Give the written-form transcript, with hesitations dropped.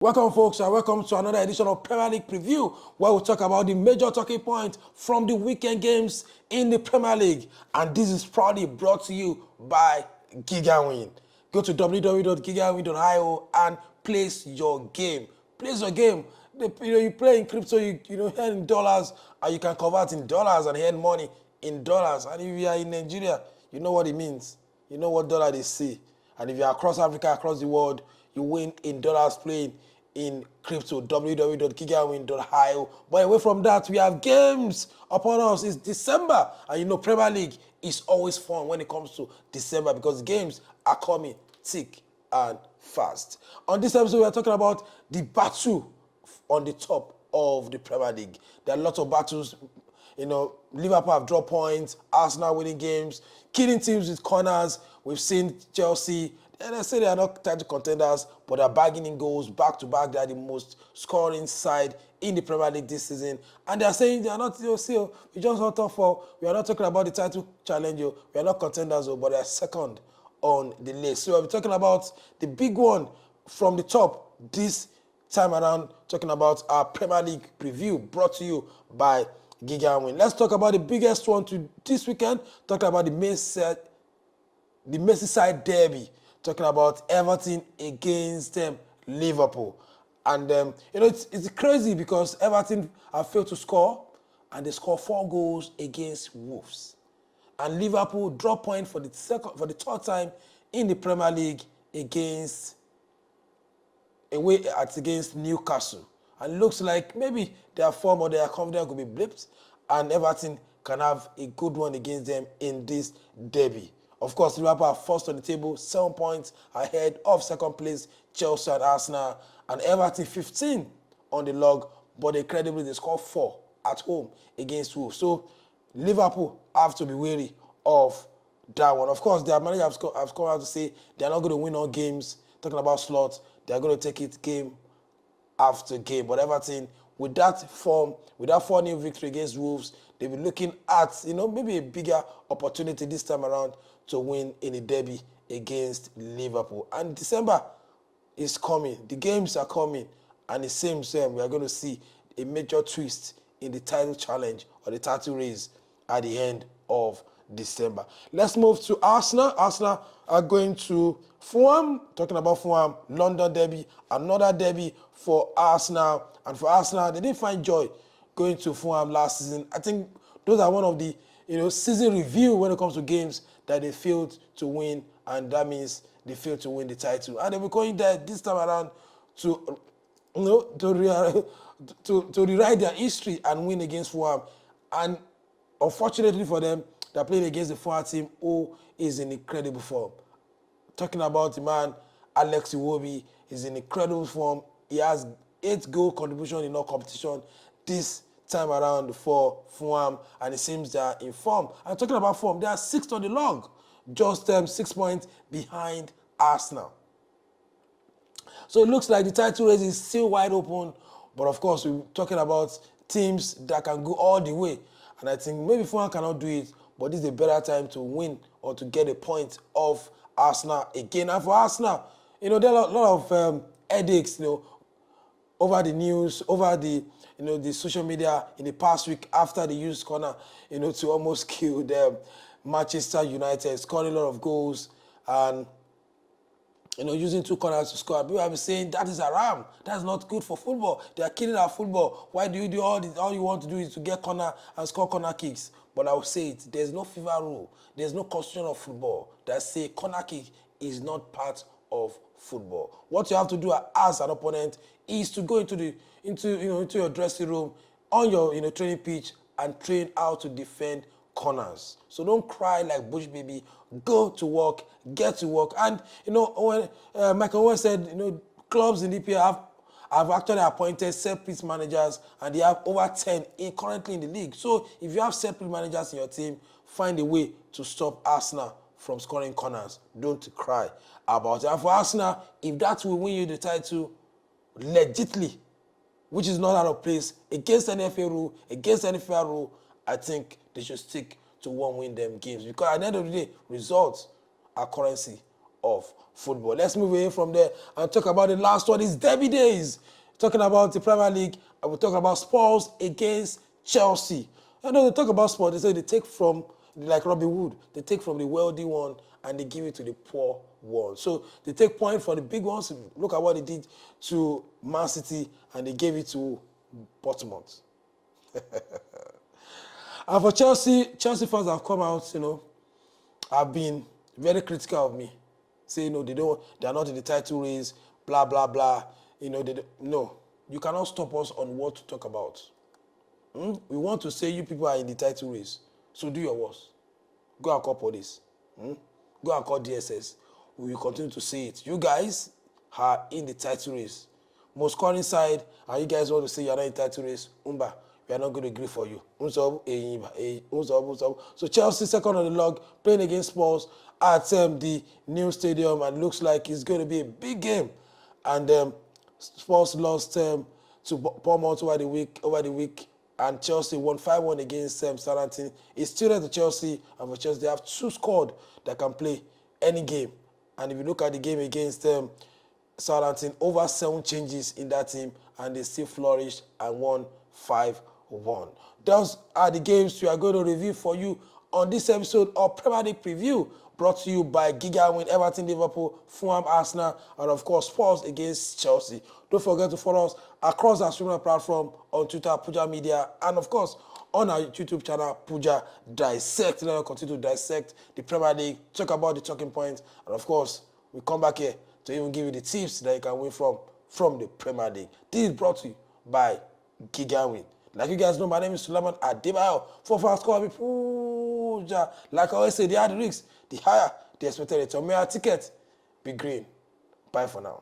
Welcome, folks, and welcome to another edition of Premier League Preview, where we talk about the major talking points from the weekend games in the Premier League. And this is proudly brought to you by GigaWin. Go to www.gigawin.io and place your game. Place your game. You play in crypto, you earn in dollars, and you can convert in dollars and earn money in dollars. And if you are in Nigeria, you know what it means. You know what dollar they say. And if you're across Africa, across the world, you win in dollars playing in crypto, www.gigawin.io. But away from that, we have games upon us. It's December, and Premier League is always fun when it comes to December because games are coming thick and fast. On this episode, we are talking about the battle on the top of the Premier League. There are lots of battles. Liverpool have dropped points, Arsenal winning games, killing teams with corners. We've seen Chelsea. And they say they are not title contenders, but they're bagging in goals back to back. They are the most scoring side in the Premier League this season. And they are saying they are not, we just not top four. We are not talking about the title challenge. We are not contenders, but they are second on the list. So we'll be talking about the big one from the top this time around, talking about our Premier League preview brought to you by GigaWin. Let's talk about the biggest one to this weekend, talking about the Merseyside derby. Talking about Everton against Liverpool. And, it's crazy because Everton have failed to score, and they score 4 goals against Wolves. And Liverpool drop point for the third time in the Premier League against Newcastle. And it looks like maybe their form or their confidence could be blipped, and Everton can have a good one against them in this derby. Of course, Liverpool are first on the table, 7 points ahead of second place, Chelsea and Arsenal, and Everton 15 on the log, but incredibly they scored 4 at home against Wolves. So Liverpool have to be wary of that one. Of course, their manager have come out to say they are not going to win all games. Talking about slots, they are going to take it game after game. But Everton, with that form, with that 4-0 victory against Wolves, they'll be looking at, maybe a bigger opportunity this time around to win in a derby against Liverpool. And December is coming. The games are coming. And it seems we are going to see a major twist in the title challenge or the title race at the end of December. Let's move to Arsenal. Arsenal are going to Fulham. Talking about Fulham, London derby, another derby for Arsenal. And for Arsenal, they didn't find joy going to Fulham last season. I think those are one of the season review when it comes to games that they failed to win, and that means they failed to win the title. And they'll be going there this time around to rewrite their history and win against Fulham. And unfortunately for them, they're playing against the Fulham team who is in incredible form. Talking about the man, Alex Iwobi, is in incredible form. He has 8 goal contribution in all competition this time around for Fulham, and it seems they are in form. And talking about form, they are 6th on the log, just 6 points behind Arsenal. So it looks like the title race is still wide open, but of course we're talking about teams that can go all the way. And I think maybe Fulham cannot do it, but this is a better time to win or to get a point of Arsenal again. And for Arsenal, there are a lot of headaches, over the news, over the the social media in the past week after they used corner, to almost kill them. Manchester United scoring a lot of goals and using 2 corners to score. People have been saying that is haram. That's not good for football. They are killing our football. Why do you do all this? All you want to do is to get corner and score corner kicks. But I will say it. There's no FIFA rule. There's no constitution of football that say corner kick is not part of football. What you have to do as an opponent is to go into your dressing room on your training pitch and train how to defend corners. So don't cry like bush baby. Go to work, get to work. And when Michael Owen said, clubs in the EPL have actually appointed set-piece managers, and they have over 10 currently in the league. So if you have set-piece managers in your team, find a way to stop Arsenal from scoring corners. Don't cry about it. And for Arsenal, if that will win you the title legitimately, which is not out of place, against any FA rule, against any fair rule, I think they should stick to win them games. Because at the end of the day, results are currency of football. Let's move away from there and talk about the last one. It's derby days. Talking about the Premier League, I will talk about Spurs against Chelsea. I know they talk about Spurs, they say they take from, like Robin Hood, they take from the wealthy one and they give it to the poor one. So they take point for the big ones. Look at what they did to Man City and they gave it to Portsmouth. And for Chelsea fans have come out, have been very critical of me. Say, they are not in the title race, blah, blah, blah. No, you cannot stop us on what to talk about. We want to say you people are in the title race. So do your worst. Go and call police. Go and call DSS. We will continue to say it. You guys are in the title race. Most scoring side, and you guys want to say you are not in the title race, we are not going to agree for you. So Chelsea second on the log, playing against Spurs at the new stadium, and looks like it's going to be a big game. And Spurs lost to Bournemouth over the week, and Chelsea won 5-1 against Southampton. It's still at the Chelsea, and for Chelsea, they have 2 squad that can play any game. And if you look at the game against Southampton, over 7 changes in that team, and they still flourished and won 5-1. Those are the games we are going to review for you on this episode of Premier League Preview, brought to you by Giga Win, Everton, Liverpool, Fulham, Arsenal, and of course Spurs against Chelsea. Don't forget to follow us across our streaming platform on Twitter, Puja Media, and of course on our YouTube channel, Puja Dissect. Let us continue to dissect the Premier League, talk about the talking points, and of course we come back here to even give you the tips that you can win from the Premier League. This is brought to you by Giga Win. Like you guys know, my name is Suleiman Adebayo. For fans call me Puja. Like I always say, the higher the risks, the higher the expected return. May our ticket be green. Bye for now.